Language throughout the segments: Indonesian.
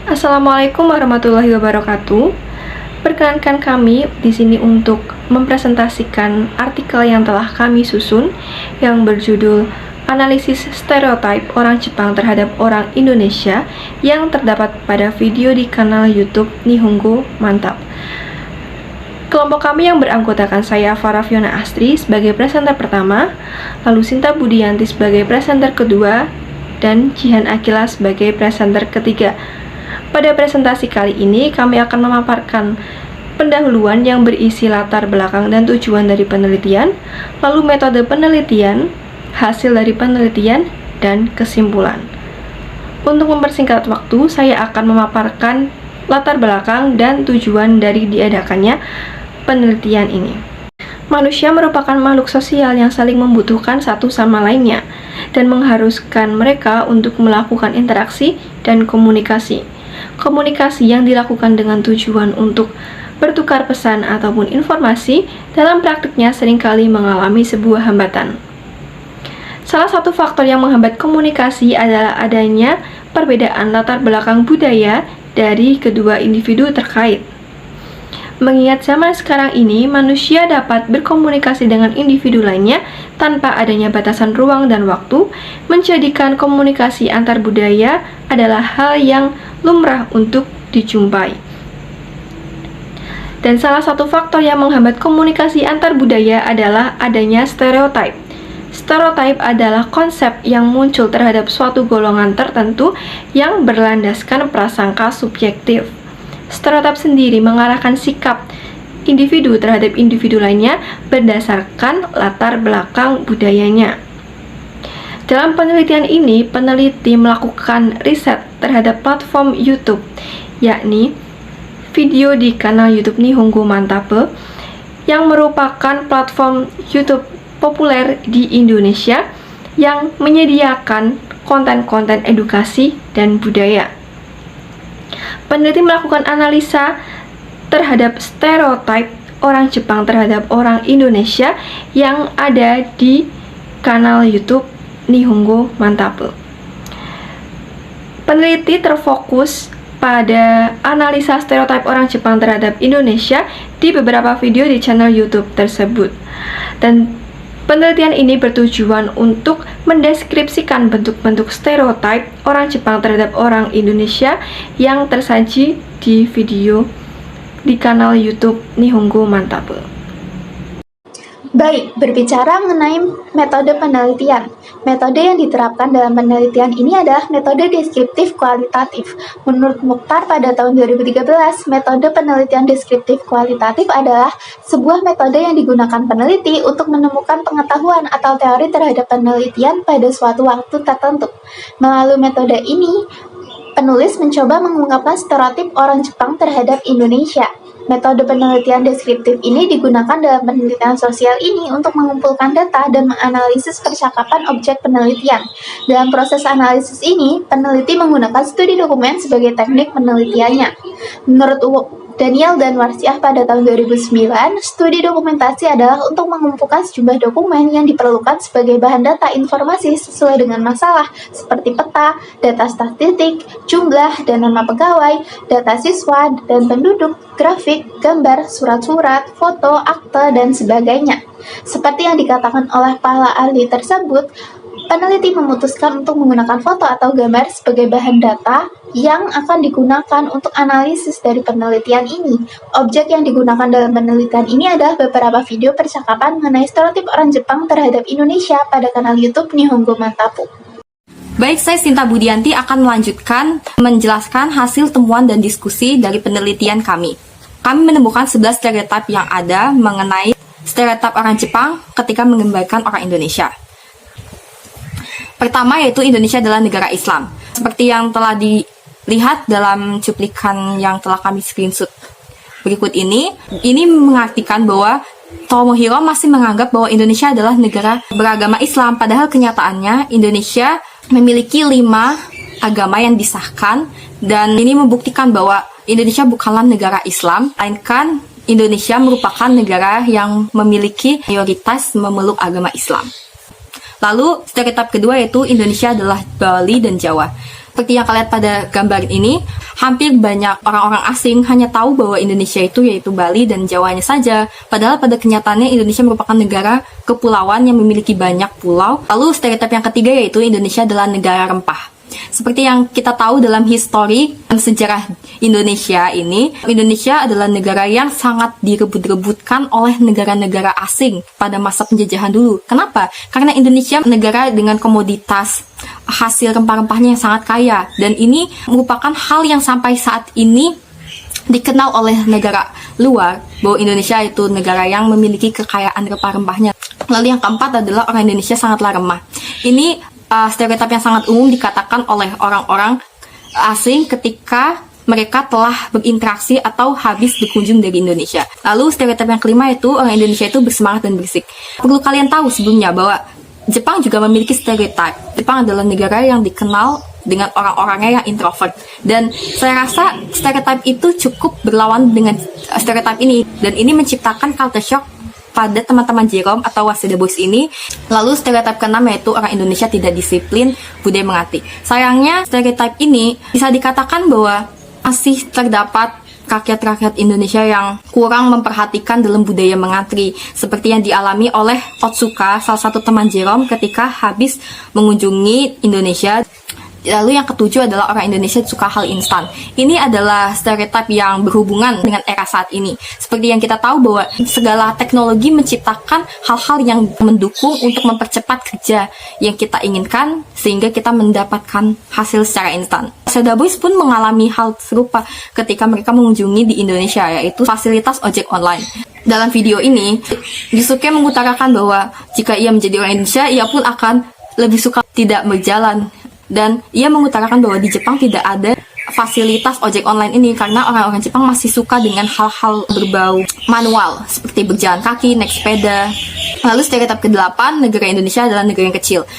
Assalamualaikum warahmatullahi wabarakatuh. Perkenankan kami di sini untuk mempresentasikan artikel yang telah kami susun yang berjudul Analisis Stereotype Orang Jepang Terhadap Orang Indonesia yang terdapat pada video di kanal YouTube Nihongo Mantap. Kelompok kami yang beranggotakan saya Farah Fiona Astri sebagai presenter pertama, lalu Sinta Budianti sebagai presenter kedua, dan Jihan Akila sebagai presenter ketiga. Pada presentasi kali ini, kami akan memaparkan pendahuluan yang berisi latar belakang dan tujuan dari penelitian, lalu metode penelitian, hasil dari penelitian, dan kesimpulan. Untuk mempersingkat waktu, saya akan memaparkan latar belakang dan tujuan dari diadakannya penelitian ini. Manusia merupakan makhluk sosial yang saling membutuhkan satu sama lainnya dan mengharuskan mereka untuk melakukan interaksi dan komunikasi. Komunikasi yang dilakukan dengan tujuan untuk bertukar pesan ataupun informasi dalam praktiknya seringkali mengalami sebuah hambatan. Salah satu faktor yang menghambat komunikasi adalah adanya perbedaan latar belakang budaya dari kedua individu terkait. Mengingat zaman sekarang ini, manusia dapat berkomunikasi dengan individu lainnya tanpa adanya batasan ruang dan waktu, menjadikan komunikasi antar budaya adalah hal yang lumrah untuk dijumpai. Dan salah satu faktor yang menghambat komunikasi antar budaya adalah adanya stereotype. Stereotype adalah konsep yang muncul terhadap suatu golongan tertentu yang berlandaskan prasangka subjektif. Stereotip sendiri mengarahkan sikap individu terhadap individu lainnya berdasarkan latar belakang budayanya. Dalam penelitian ini, peneliti melakukan riset terhadap platform YouTube, yakni video di kanal YouTube Nihongo Mantap, yang merupakan platform YouTube populer di Indonesia yang menyediakan konten-konten edukasi dan budaya. Peneliti melakukan analisa terhadap stereotip orang Jepang terhadap orang Indonesia yang ada di kanal YouTube Nihongo Mantap. Peneliti terfokus pada analisa stereotip orang Jepang terhadap Indonesia di beberapa video di channel YouTube tersebut. Dan penelitian ini bertujuan untuk mendeskripsikan bentuk-bentuk stereotip orang Jepang terhadap orang Indonesia yang tersaji di video di kanal YouTube Nihongo Mantap. Baik, berbicara mengenai metode penelitian. Metode yang diterapkan dalam penelitian ini adalah metode deskriptif kualitatif. Menurut Mukhtar pada tahun 2013, metode penelitian deskriptif kualitatif adalah sebuah metode yang digunakan peneliti untuk menemukan pengetahuan atau teori terhadap penelitian pada suatu waktu tertentu. Melalui metode ini, penulis mencoba mengungkapkan stereotip orang Jepang terhadap Indonesia. Metode penelitian deskriptif ini digunakan dalam penelitian sosial ini untuk mengumpulkan data dan menganalisis percakapan objek penelitian. Dalam proses analisis ini, peneliti menggunakan studi dokumen sebagai teknik penelitiannya. Menurut Daniel dan Warsiah pada tahun 2009, studi dokumentasi adalah untuk mengumpulkan sejumlah dokumen yang diperlukan sebagai bahan data informasi sesuai dengan masalah, seperti peta, data statistik, jumlah dan nama pegawai, data siswa dan penduduk, grafik, gambar, surat-surat, foto, akte, dan sebagainya. Seperti yang dikatakan oleh para ahli tersebut, peneliti memutuskan untuk menggunakan foto atau gambar sebagai bahan data yang akan digunakan untuk analisis dari penelitian ini. Objek yang digunakan dalam penelitian ini adalah beberapa video percakapan mengenai stereotip orang Jepang terhadap Indonesia pada kanal YouTube Nihongo Mantap. Baik, saya Sinta Budianti akan melanjutkan menjelaskan hasil temuan dan diskusi dari penelitian kami. Kami menemukan 11 stereotip yang ada mengenai stereotip orang Jepang ketika menggambarkan orang Indonesia. Pertama yaitu Indonesia adalah negara Islam. Seperti yang telah dilihat dalam cuplikan yang telah kami screenshot berikut ini mengartikan bahwa Tomohiro masih menganggap bahwa Indonesia adalah negara beragama Islam, padahal kenyataannya Indonesia memiliki 5 agama yang disahkan, dan ini membuktikan bahwa Indonesia bukanlah negara Islam, melainkan Indonesia merupakan negara yang memiliki mayoritas memeluk agama Islam. Lalu stereotip kedua yaitu Indonesia adalah Bali dan Jawa. Seperti yang kalian lihat pada gambar ini, hampir banyak orang-orang asing hanya tahu bahwa Indonesia itu yaitu Bali dan Jawanya saja. Padahal pada kenyataannya Indonesia merupakan negara kepulauan yang memiliki banyak pulau. Lalu stereotip yang ketiga yaitu Indonesia adalah negara rempah. Seperti yang kita tahu dalam histori dan sejarah Indonesia ini, Indonesia adalah negara yang sangat direbut-rebutkan oleh negara-negara asing pada masa penjajahan dulu. Kenapa? Karena Indonesia negara dengan komoditas hasil rempah-rempahnya yang sangat kaya, dan ini merupakan hal yang sampai saat ini dikenal oleh negara luar bahwa Indonesia itu negara yang memiliki kekayaan rempah-rempahnya. Lalu yang keempat adalah orang Indonesia sangatlah remah. Ini stereotip yang sangat umum dikatakan oleh orang-orang asing ketika mereka telah berinteraksi atau habis berkunjung dari Indonesia. Lalu stereotip yang kelima itu orang Indonesia itu bersemangat dan berisik. Perlu kalian tahu sebelumnya bahwa Jepang juga memiliki stereotip. Jepang adalah negara yang dikenal dengan orang-orangnya yang introvert. Dan saya rasa stereotip itu cukup berlawan dengan stereotip ini. Dan ini menciptakan culture shock pada teman-teman Jerome atau Waseda Boys ini. Lalu stereotip keenam yaitu orang Indonesia tidak disiplin, budaya mengati. Sayangnya stereotip ini bisa dikatakan bahwa masih terdapat rakyat-rakyat Indonesia yang kurang memperhatikan dalam budaya mengantri, seperti yang dialami oleh Otsuka, salah satu teman Jerome ketika habis mengunjungi Indonesia. Lalu yang ketujuh adalah orang Indonesia suka hal instan. Ini adalah stereotip yang berhubungan dengan era saat ini. Seperti yang kita tahu bahwa segala teknologi menciptakan hal-hal yang mendukung untuk mempercepat kerja yang kita inginkan sehingga kita mendapatkan hasil secara instan. Waseda Boys pun mengalami hal serupa ketika mereka mengunjungi di Indonesia, yaitu fasilitas ojek online. Dalam video ini, Yusuke mengutarakan bahwa jika ia menjadi orang Indonesia, ia pun akan lebih suka tidak berjalan. Dan ia mengutarakan bahwa di Jepang tidak ada fasilitas ojek online ini karena orang-orang Jepang masih suka dengan hal-hal berbau manual seperti berjalan kaki, naik sepeda. Lalu stereotip ke-8, negara Indonesia adalah negara yang kecil.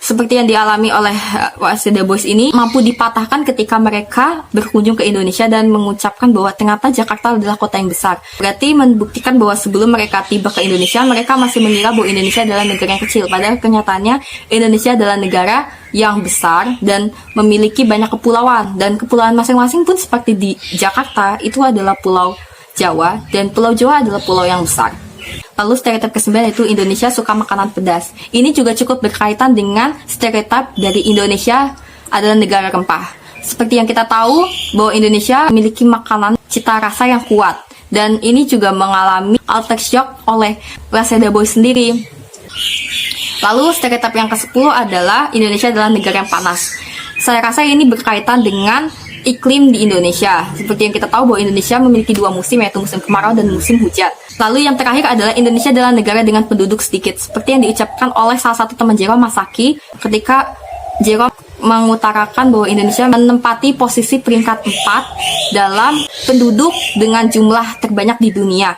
Seperti yang dialami oleh Waseda Boys ini mampu dipatahkan ketika mereka berkunjung ke Indonesia dan mengucapkan bahwa ternyata Jakarta adalah kota yang besar. Berarti membuktikan bahwa sebelum mereka tiba ke Indonesia, mereka masih mengira bahwa Indonesia adalah negara yang kecil. Padahal kenyataannya Indonesia adalah negara yang besar dan memiliki banyak kepulauan. Dan kepulauan masing-masing pun seperti di Jakarta, itu adalah Pulau Jawa. Dan Pulau Jawa adalah pulau yang besar. Lalu stereotip ke-9 itu Indonesia suka makanan pedas. Ini juga cukup berkaitan dengan stereotip dari Indonesia adalah negara rempah. Seperti yang kita tahu bahwa Indonesia memiliki makanan cita rasa yang kuat. Dan ini juga mengalami culture shock oleh Waseda Boys sendiri. Lalu stereotip yang ke-10 adalah Indonesia adalah negara yang panas. Saya rasa ini berkaitan dengan iklim di Indonesia. Seperti yang kita tahu bahwa Indonesia memiliki dua musim, yaitu musim kemarau dan musim hujan. Lalu yang terakhir adalah Indonesia adalah negara dengan penduduk sedikit. Seperti yang diucapkan oleh salah satu teman Jerome, Masaki, ketika Jerome mengutarakan bahwa Indonesia menempati posisi peringkat 4 dalam penduduk dengan jumlah terbanyak di dunia.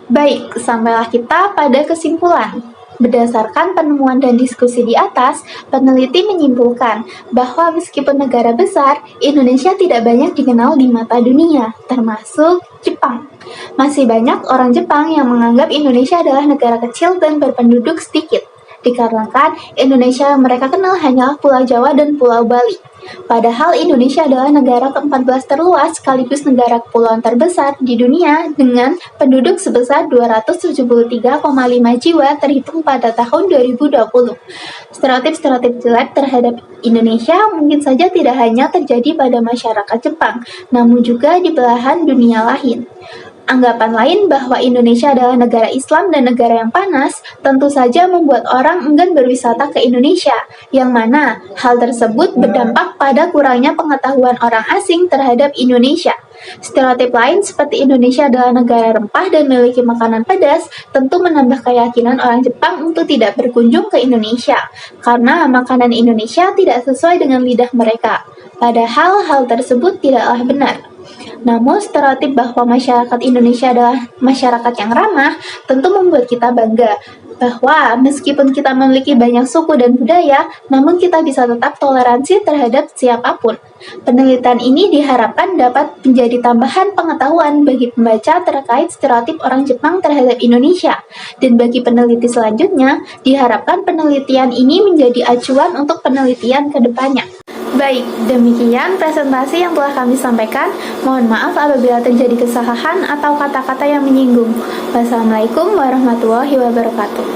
Baik, sampailah kita pada kesimpulan. Berdasarkan penemuan dan diskusi di atas, peneliti menyimpulkan bahwa meskipun negara besar, Indonesia tidak banyak dikenal di mata dunia, termasuk Jepang. Masih banyak orang Jepang yang menganggap Indonesia adalah negara kecil dan berpenduduk sedikit, dikarenakan Indonesia yang mereka kenal hanyalah Pulau Jawa dan Pulau Bali. Padahal Indonesia adalah negara ke-14 terluas sekaligus negara kepulauan terbesar di dunia dengan penduduk sebesar 273,5 jiwa terhitung pada tahun 2020. Stereotip-stereotip jelek terhadap Indonesia mungkin saja tidak hanya terjadi pada masyarakat Jepang, namun juga di belahan dunia lain. Anggapan lain bahwa Indonesia adalah negara Islam dan negara yang panas tentu saja membuat orang enggan berwisata ke Indonesia, yang mana hal tersebut berdampak pada kurangnya pengetahuan orang asing terhadap Indonesia. Stereotip lain seperti Indonesia adalah negara rempah dan memiliki makanan pedas tentu menambah keyakinan orang Jepang untuk tidak berkunjung ke Indonesia, karena makanan Indonesia tidak sesuai dengan lidah mereka. Padahal hal tersebut tidaklah benar. Namun stereotip bahwa masyarakat Indonesia adalah masyarakat yang ramah tentu membuat kita bangga bahwa meskipun kita memiliki banyak suku dan budaya, namun kita bisa tetap toleransi terhadap siapapun. Penelitian ini diharapkan dapat menjadi tambahan pengetahuan bagi pembaca terkait stereotip orang Jepang terhadap Indonesia. Dan bagi peneliti selanjutnya, diharapkan penelitian ini menjadi acuan untuk penelitian ke depannya. Baik, demikian presentasi yang telah kami sampaikan. Mohon maaf apabila terjadi kesalahan atau kata-kata yang menyinggung. Wassalamualaikum warahmatullahi wabarakatuh.